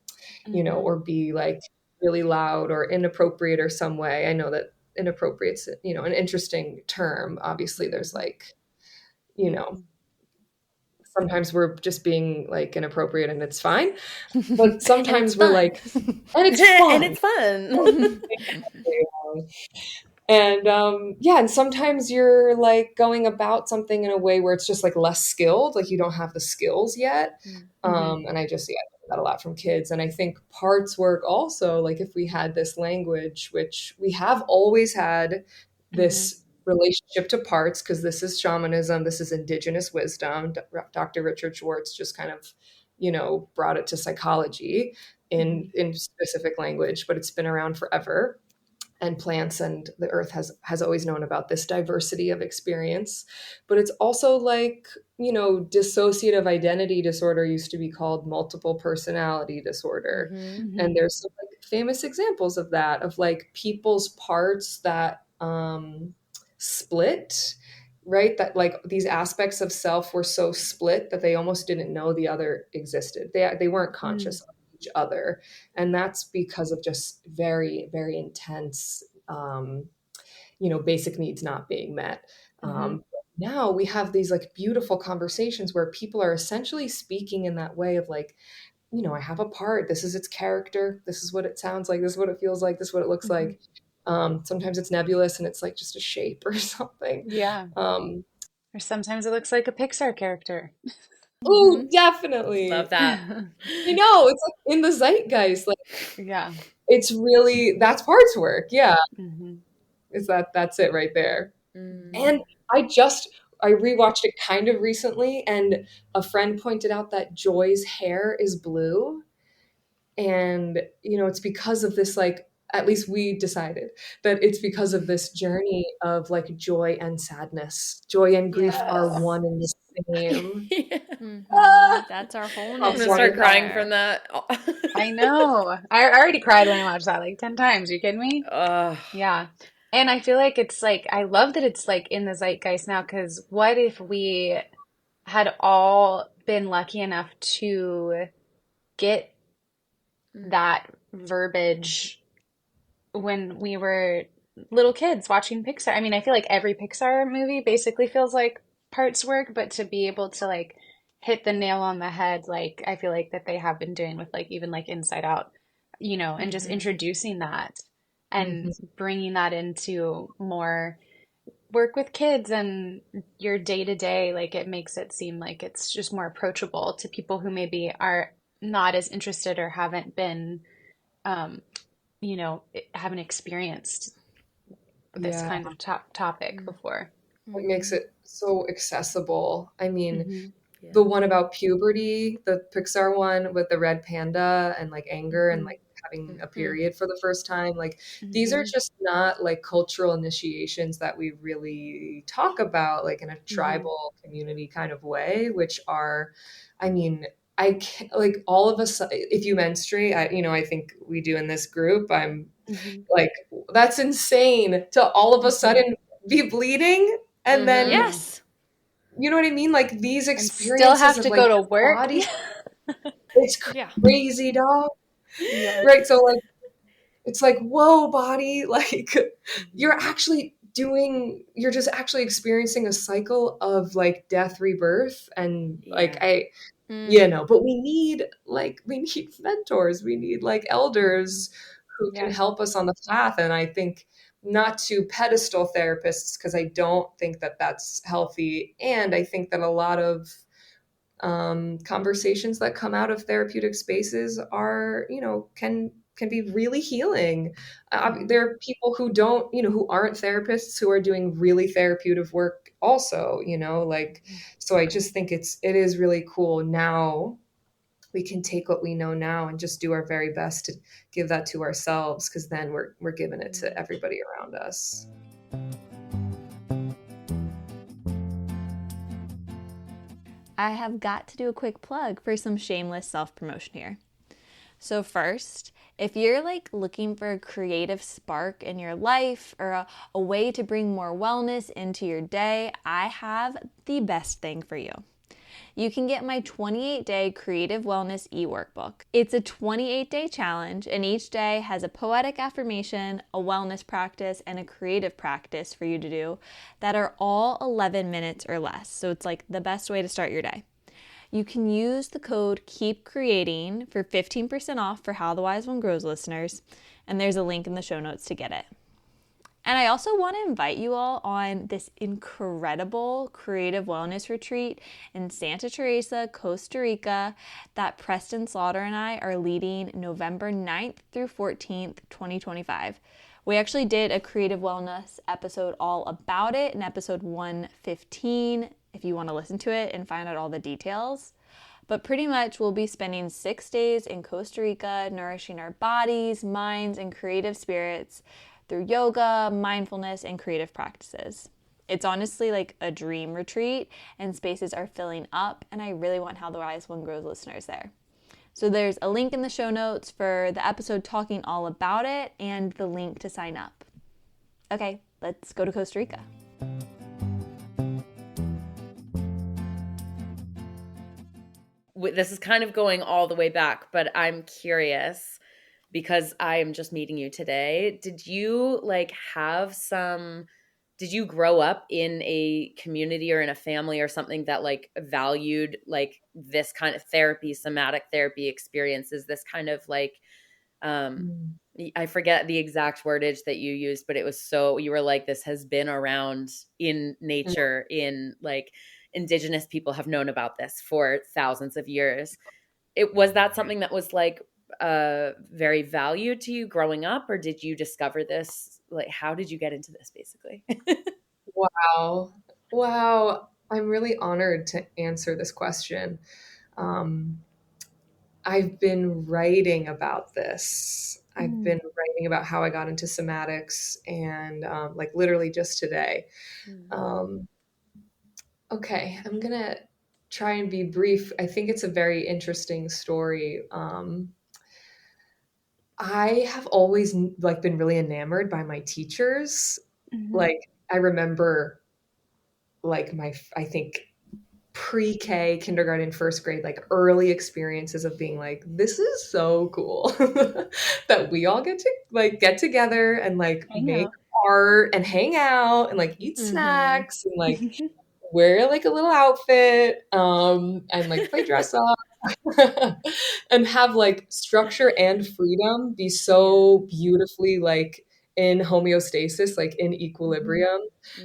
you know, Mm-hmm. or be like really loud or inappropriate or some way. I know that inappropriate's, you know, an interesting term. Obviously there's like, you know, sometimes we're just being like inappropriate and it's fine, but And it's sometimes we're fun. like, and it's And fun. it's fun. And yeah, and sometimes you're like going about something in a way where it's just like less skilled, like you don't have the skills yet. Mm-hmm. And I just, yeah, I learned that a lot from kids. And I think parts work also, like if we had this language, which we have always had Mm-hmm. this relationship to parts, because this is shamanism, this is indigenous wisdom. Dr. Richard Schwartz just kind of, you know, brought it to psychology in specific language, but it's been around forever, and plants and the earth has always known about this diversity of experience. But it's also like, you know, dissociative identity disorder used to be called multiple personality disorder. Mm-hmm. And there's some like famous examples of that, of like people's parts that split, right? That like these aspects of self were so split that they almost didn't know the other existed. They weren't conscious of each other, and that's because of just very, very intense, you know, basic needs not being met. Mm-hmm. Now we have these like beautiful conversations where people are essentially speaking in that way of like, you know, I have a part, this is its character, this is what it sounds like, this is what it feels like, this is what it looks Mm-hmm. like. Sometimes it's nebulous and it's like just a shape or something. Yeah. um, Or sometimes it looks like a Pixar character. oh, definitely. Love that. You know, it's like in the zeitgeist, like Yeah. it's really, that's parts work. Yeah, Mm-hmm. is that's it right there. Mm. And I rewatched it kind of recently, and a friend pointed out that Joy's hair is blue. And, you know, it's because of this, like, at least we decided that it's because of this journey of like joy and sadness. Joy and grief are Yes. one and the same. Yeah. Ah, That's our I'm wholeness That's gonna start right crying there. from that. I know. I already cried when I watched that like 10 times. You kidding me? Ugh. Yeah. And I feel like it's like, I love that it's like in the zeitgeist now, because what if we had all been lucky enough to get that verbiage when we were little kids watching Pixar? I mean, I feel like every Pixar movie basically feels like parts work, but to be able to like hit the nail on the head, like I feel like that they have been doing with like even like Inside Out, you know, and just introducing that and Mhm. bringing that into more work with kids and your day to day, like it makes it seem like it's just more approachable to people who maybe are not as interested or haven't been, um, you know, haven't experienced this Yeah, kind of topic before. it makes it so accessible. I mean, Mm-hmm. Yeah. the one about puberty, the Pixar one with the red panda and like anger and like having a period for the first time, like these are Mm-hmm. just not like cultural initiations that we really talk about like in a Mm-hmm. tribal community kind of way, which are, I mean, I can't, like all of us, if you menstruate, you know, I think we do in this group, I'm Mm-hmm. like, that's insane to all of a Mm-hmm. sudden be bleeding. And then, Mm-hmm. Yes. you know what I mean? Like these And still experiences have of to like go to your work. body, it's Yeah. crazy, dog. Yes. Right? So like it's like, whoa, body, like you're just actually experiencing a cycle of like death, rebirth. And like, Yeah. but we need mentors, we need like elders who can Yeah. help us on the path. And I think not to pedestal therapists, because I don't think that that's healthy. And I think that a lot of conversations that come out of therapeutic spaces are, can be really healing. There are people who don't, who aren't therapists who are doing really therapeutic work also, like, so I just think it is really cool. Now we can take what we know now and just do our very best to give that to ourselves, because then we're giving it to everybody around us. I have got to do a quick plug for some shameless self-promotion here. So first, if you're like looking for a creative spark in your life or a way to bring more wellness into your day, I have the best thing for you. You can get my 28-day creative wellness e-workbook. It's a 28-day challenge, and each day has a poetic affirmation, a wellness practice, and a creative practice for you to do that are all 11 minutes or less. So it's like the best way to start your day. You can use the code KEEPCREATING for 15% off for How the Wise One Grows listeners, and there's a link in the show notes to get it. And I also want to invite you all on this incredible creative wellness retreat in Santa Teresa, Costa Rica, that Preston Slaughter and I are leading November 9th through 14th, 2025. We actually did a creative wellness episode all about it in episode 115, if you want to listen to it and find out all the details. But pretty much we'll be spending 6 days in Costa Rica, nourishing our bodies, minds, and creative spirits through yoga, mindfulness, and creative practices. It's honestly like a dream retreat, and spaces are filling up, and I really want How the Wise One Grows listeners there. So there's a link in the show notes for the episode talking all about it and the link to sign up. Okay, let's go to Costa Rica. This is kind of going all the way back, but I'm curious because I am just meeting you today. Did you did you grow up in a community or in a family or something that like valued like this kind of therapy, somatic therapy experiences, this kind of like, I forget the exact wordage that you used, but it was you were like, this has been around in nature, in like indigenous people have known about this for thousands of years. Was that something that was like very valued to you growing up, or did you discover this? Like, how did you get into this basically? Wow. Wow. I'm really honored to answer this question. I've been writing about this. I've been writing about how I got into somatics, and like literally just today. Okay, I'm gonna try and be brief. I think it's a very interesting story. I have always like been really enamored by my teachers. Like I remember like I think pre-K, kindergarten, first grade, like early experiences of being like, this is so cool that we all get together and like I make know. art and hang out and like eat snacks and like wear like a little outfit and like play dress up and have like structure and freedom be so beautifully like in homeostasis, like in equilibrium,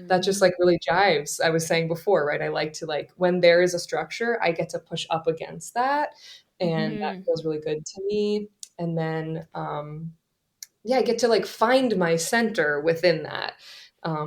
that just like really jives. I was saying before, right? I like to like when there is a structure, I get to push up against that, and that feels really good to me. And then I get to like find my center within that,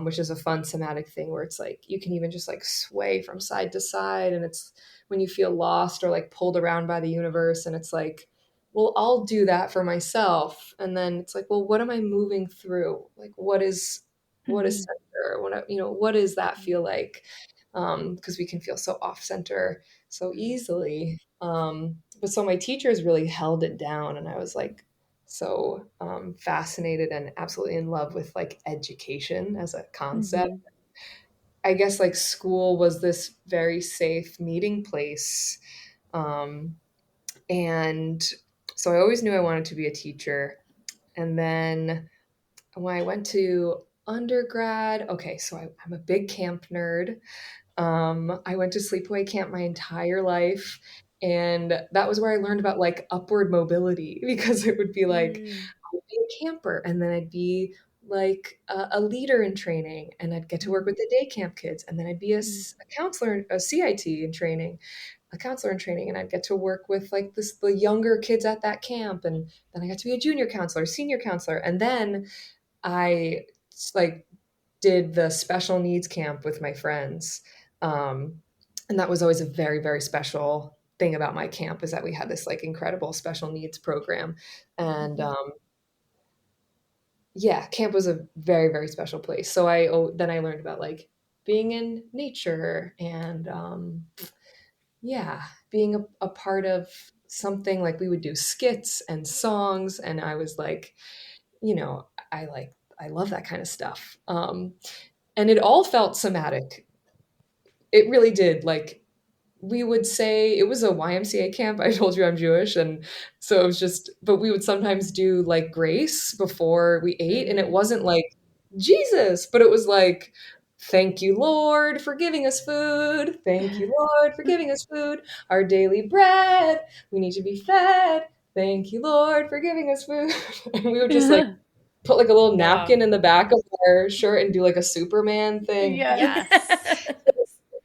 which is a fun somatic thing where it's like you can even just like sway from side to side. And it's when you feel lost or like pulled around by the universe, and it's like, well, I'll do that for myself. And then it's like, well, what am I moving through? Like, what is center? What does that feel like? Because we can feel so off center so easily. But so my teachers really held it down, and I was like, so fascinated and absolutely in love with like education as a concept. I guess like school was this very safe meeting place. And so I always knew I wanted to be a teacher. And then when I went to undergrad, okay, so I'm a big camp nerd. I went to sleepaway camp my entire life. And that was where I learned about like upward mobility because it would be like, I would be a camper and then I'd be like a leader in training and I'd get to work with the day camp kids. And then I'd be a counselor, a CIT in training, a counselor in training. And I'd get to work with like the younger kids at that camp. And then I got to be a junior counselor, senior counselor. And then I like did the special needs camp with my friends. And that was always a very, very special thing about my camp is that we had this like incredible special needs program. And yeah, camp was a very, very special place. So then I learned about like being in nature and yeah, being a part of something like we would do skits and songs. And I was like, you know, I love that kind of stuff. And it all felt somatic. It really did. Like we would say it was a YMCA camp. I told you I'm Jewish. And so it was just, but we would sometimes do like grace before we ate. And it wasn't like Jesus, but it was like, thank you, Lord, for giving us food. Thank you, Lord, for giving us food. Our daily bread. We need to be fed. Thank you, Lord, for giving us food. And we would just like put like a little napkin in the back of our shirt and do like a Superman thing. Yes. Yes.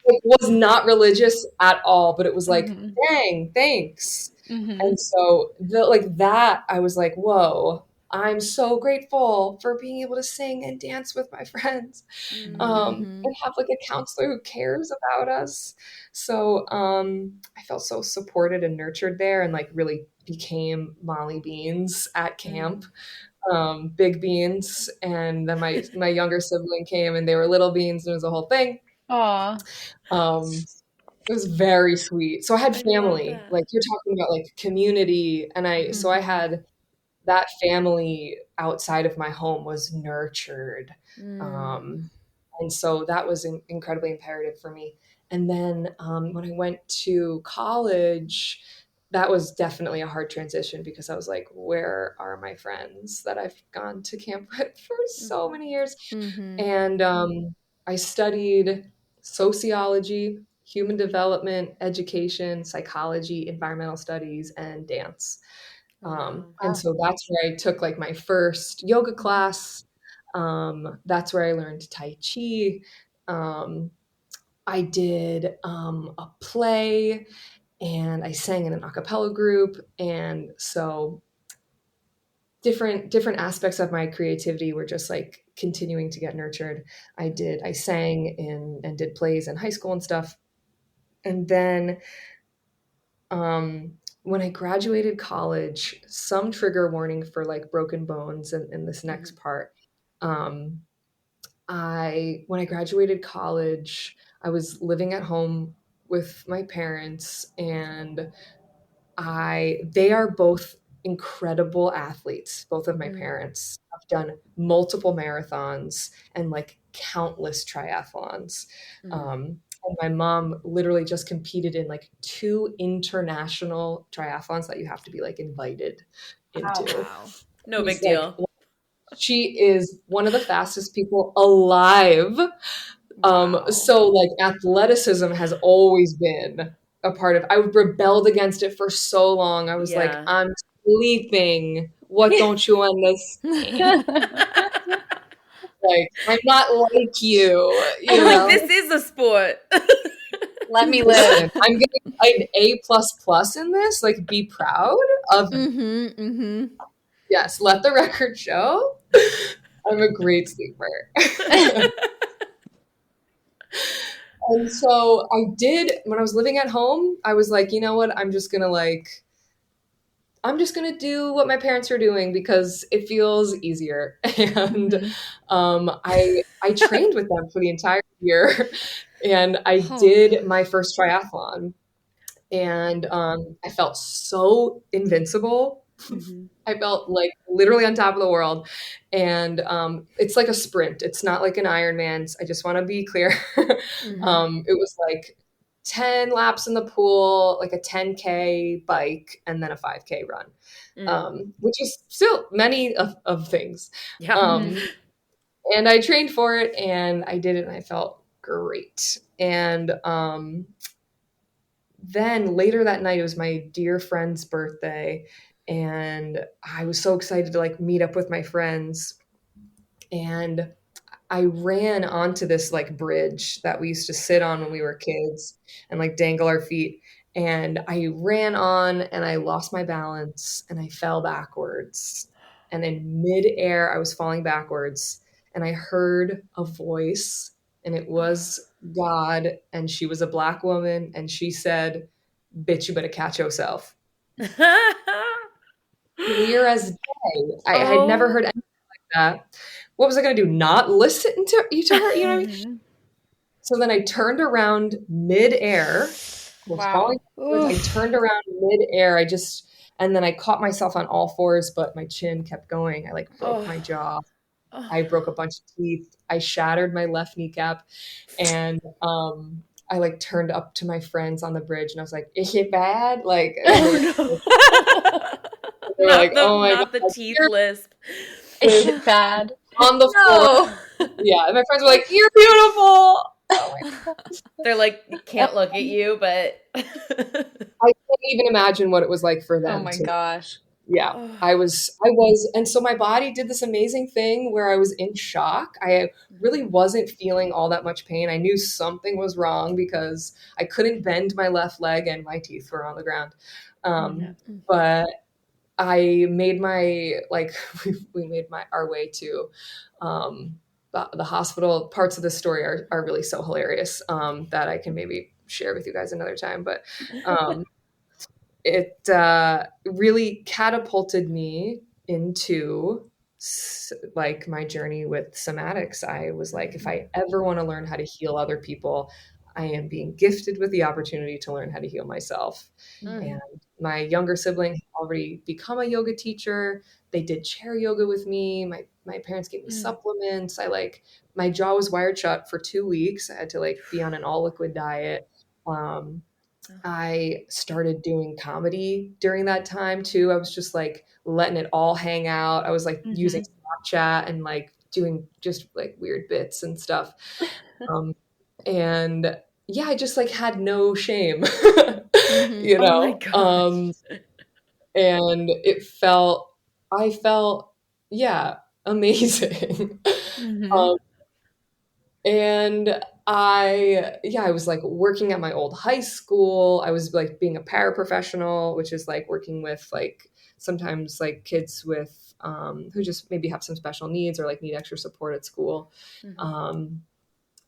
It was not religious at all, but it was like, dang, thanks. And so like that, I was like, whoa, I'm so grateful for being able to sing and dance with my friends, and have like a counselor who cares about us. So I felt so supported and nurtured there and like really became Molly Beans at camp. Big beans. And then my younger sibling came and they were little beans and it was a whole thing. Aw. It was very sweet. So I had I love family, that. like you're talking about like community. And so I had that family outside of my home was nurtured. And so that was incredibly imperative for me. And then when I went to college, that was definitely a hard transition because I was like, where are my friends that I've gone to camp with for so many years? And I studied sociology, human development, education, psychology, environmental studies, and dance. And so that's where I took like my first yoga class. That's where I learned Tai Chi. I did a play and I sang in an a cappella group. And so different aspects of my creativity were just like continuing to get nurtured. I sang in and did plays in high school and stuff. And then when I graduated college, some trigger warning for like broken bones in this next part. When I graduated college, I was living at home with my parents and they are both incredible athletes. Both of my parents have done multiple marathons and like countless triathlons. And my mom literally just competed in like 2 international triathlons that you have to be like invited into. Wow. No big She's like, deal. she is one of the fastest people alive. Wow. So like athleticism has always been a part of, I rebelled against it for so long. I was like, Yeah. I'm sleeping. What don't you understand? Like, I'm not like you I'm like, know? this is a sport. Let me Listen, live. I'm getting an A plus plus in this. Like, be proud of me. Yes, let the record show. I'm a great sleeper. And so I did, when I was living at home, I was like, you know what? I'm just gonna do what my parents are doing because it feels easier. And I trained with them for the entire year, and I did my first triathlon, and I felt so invincible. I felt like literally on top of the world, and it's like a sprint. It's not like an Ironman. I just want to be clear. It was like 10 laps in the pool, like a 10K bike, and then a 5K run, which is still many of things. Yeah. And I trained for it, and I did it, and I felt great. And then later that night, it was my dear friend's birthday, and I was so excited to like meet up with my friends. And I ran onto this like bridge that we used to sit on when we were kids and like dangle our feet. And I ran on and I lost my balance and I fell backwards. And in midair, I was falling backwards and I heard a voice, and it was God. And she was a Black woman. And she said, "Bitch, you better catch yourself." Clear as day. I had never heard anything like that. What was I going to do? Not listen to her? You know what I mean? So then I turned around midair. I was falling backwards. I turned around midair. And then I caught myself on all fours, but my chin kept going. I like broke my jaw. I broke a bunch of teeth. I shattered my left kneecap. And I like turned up to my friends on the bridge and I was like, "Is it bad?" Like, they were like, "Oh my God, not the teeth lisp. Is it bad? On the floor." Yeah, and my friends were like, "You're beautiful." Oh my God. They're like, can't look at you, but I can't even imagine what it was like for them. Oh my gosh. Yeah, I was, and so my body did this amazing thing where I was in shock. I really wasn't feeling all that much pain. I knew something was wrong because I couldn't bend my left leg and my teeth were on the ground. But I made we made our way to the hospital. Parts of the story are really so hilarious that I can maybe share with you guys another time. But it really catapulted me into like my journey with somatics. I was like, if I ever want to learn how to heal other people, I am being gifted with the opportunity to learn how to heal myself. And my younger sibling had already become a yoga teacher. They did chair yoga with me. My parents gave me supplements. My jaw was wired shut for 2 weeks. I had to like be on an all liquid diet. I started doing comedy during that time too. I was just like letting it all hang out. I was like using Snapchat and like doing just like weird bits and stuff. And yeah, I just like had no shame, you Oh my know? gosh. And I felt, yeah, amazing. And I was like working at my old high school. I was like being a paraprofessional, which is like working with like sometimes like kids with who just maybe have some special needs or like need extra support at school.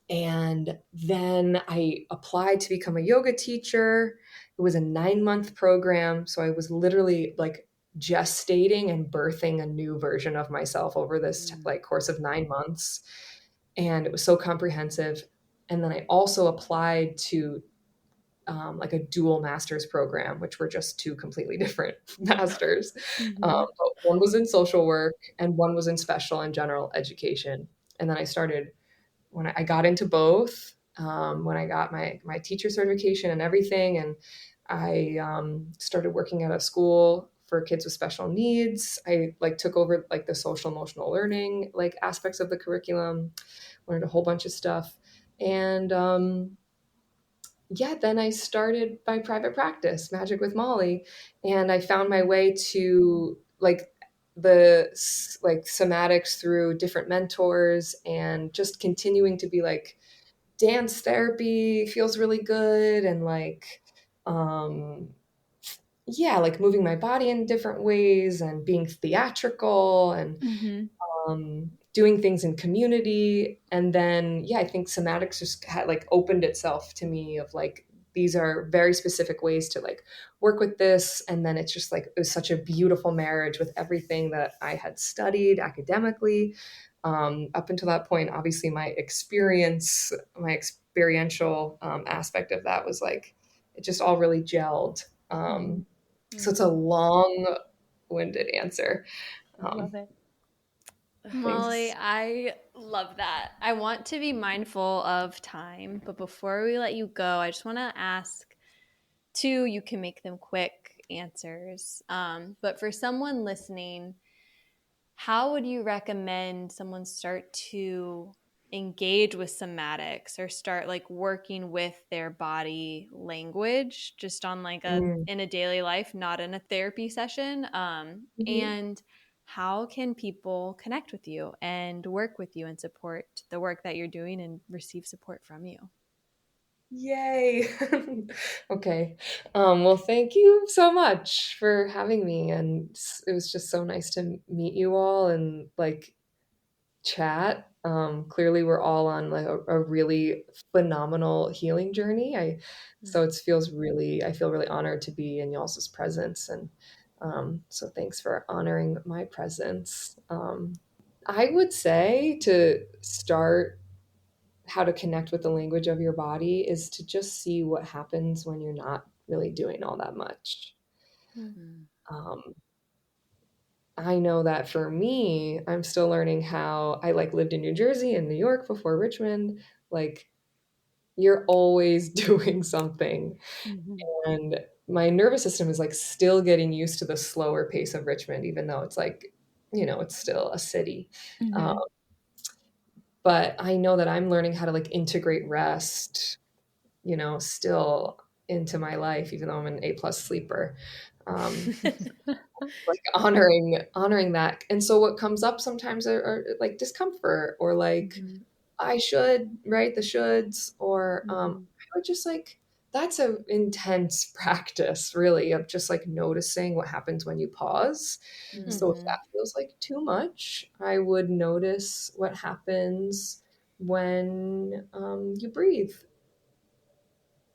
And then I applied to become a yoga teacher. It was a 9-month program. So I was literally like gestating and birthing a new version of myself over this like course of 9 months. And it was so comprehensive. And then I also applied to like a dual master's program, which were just two completely different masters. But one was in social work and one was in special and general education. And then I started when I got into both, when I got my teacher certification and everything, and I started working at a school for kids with special needs. I like took over like the social emotional learning like aspects of the curriculum, learned a whole bunch of stuff, and yeah, then I started my private practice, Magic with Molly, and I found my way to like somatics through different mentors and just continuing to be like dance therapy feels really good and like yeah, like moving my body in different ways and being theatrical and doing things in community. And then, yeah, I think somatics just had like opened itself to me of like, these are very specific ways to like work with this. And then it's just like, it was such a beautiful marriage with everything that I had studied academically. Up until that point, obviously my experiential aspect of that was like, it just all really gelled. So it's a long-winded answer. I love it. Molly, I love that. I want to be mindful of time, but before we let you go, I just want to ask two, you can make them quick answers. But for someone listening, how would you recommend someone start to engage with somatics or start like working with their body language just on like Mm. in a daily life, not in a therapy session? Mhm. And how can people connect with you and work with you and support the work that you're doing and receive support from you? Yay. Okay. Well, thank you so much for having me. And it was just so nice to meet you all and like chat. Clearly we're all on like a really phenomenal healing journey. So it feels really, I feel really honored to be in y'all's presence. And so thanks for honoring my presence. I would say to start how to connect with the language of your body is to just see what happens when you're not really doing all that much. Mm. Um, I know that for me, I'm still learning how I like lived in New Jersey and New York before Richmond. Like you're always doing something. Mhm. And my nervous system is like still getting used to the slower pace of Richmond, even though it's like, it's still a city. Um, Mhm. but I know that I'm learning how to like integrate rest, still into my life, even though I'm an A+ sleeper. Like honoring that. And so what comes up sometimes are like discomfort or like Mhm. I should, right? The shoulds, or Mhm. I would just like that's an intense practice, really, of just like noticing what happens when you pause. So if Mhm. that feels like too much, I would notice what happens when you breathe.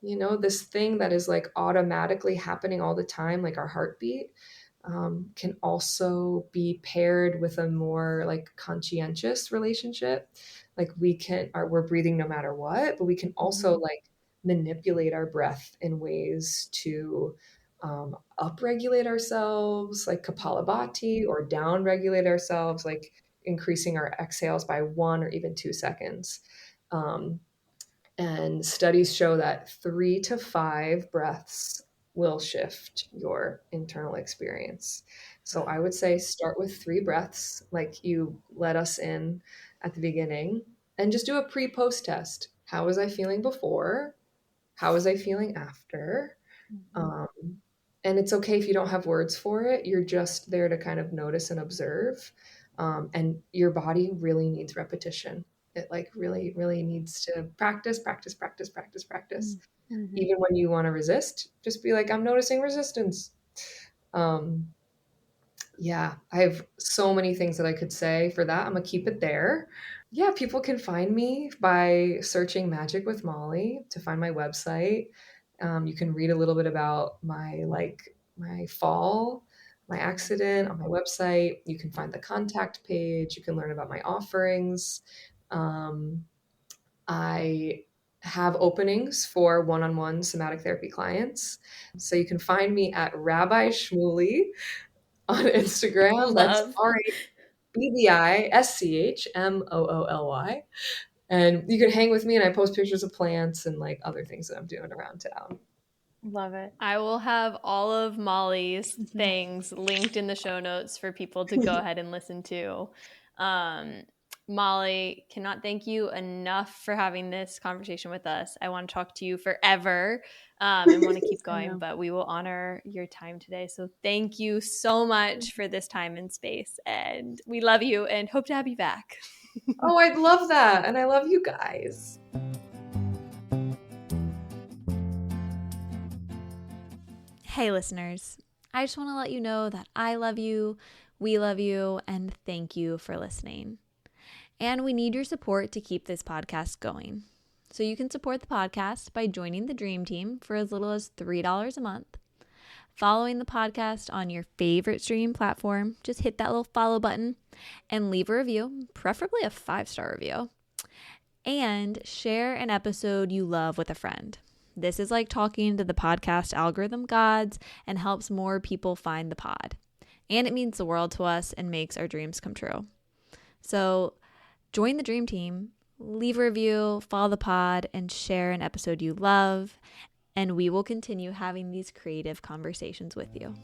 This thing that is like automatically happening all the time, like our heartbeat, can also be paired with a more like conscientious relationship. Like we're breathing no matter what, but we can also Mhm. like manipulate our breath in ways to upregulate ourselves, like Kapalabhati, or downregulate ourselves, like increasing our exhales by 1 or even 2 seconds. Um, and studies show that 3 to 5 breaths will shift your internal experience. So I Wow. would say start with 3 breaths, like you let us in at the beginning, and just do a pre-post test. How was I feeling before? How was I feeling after? Mhm. Um, and it's okay if you don't have words for it. You're just there to kind of notice and observe. And your body really needs repetition. It like really, really needs to practice, practice, practice, practice, practice. Mhm. Even when you want to resist, just be like, I'm noticing resistance. Um, yeah, I have so many things that I could say for that. I'm gonna keep it there. Yeah, people can find me by searching Magic with Molly to find my website. You can read a little bit about my fall, my accident on my website. You can find the contact page. You can learn about my offerings. Um, I have openings for one-on-one somatic therapy clients. So you can find me at Rabbi Shmuley on Instagram. That's Love. RABBISCHMOOLY. And you can hang with me and I post pictures of plants and like other things that I'm doing around town. Love it. I will have all of Molly's Mhm. things linked in the show notes for people to go ahead and listen to. Um, Molly, cannot thank you enough for having this conversation with us. I want to talk to you forever and want to keep I going, know. but we will honor your time today. So thank you so much for this time and space. And we love you and hope to have you back. Oh, I'd love that. And I love you guys. Hey, listeners, I just want to let you know that I love you, we love you, and thank you for listening. And we need your support to keep this podcast going. So you can support the podcast by joining the Dream Team for as little as $3 a month, following the podcast on your favorite streaming platform. Just hit that little follow button and leave a review, preferably a 5-star review, and share an episode you love with a friend. This is like talking to the podcast algorithm gods and helps more people find the pod. And it means the world to us and makes our dreams come true. So join the dream team, leave a review, follow the pod, and share an episode you love. And we will continue having these creative conversations with you.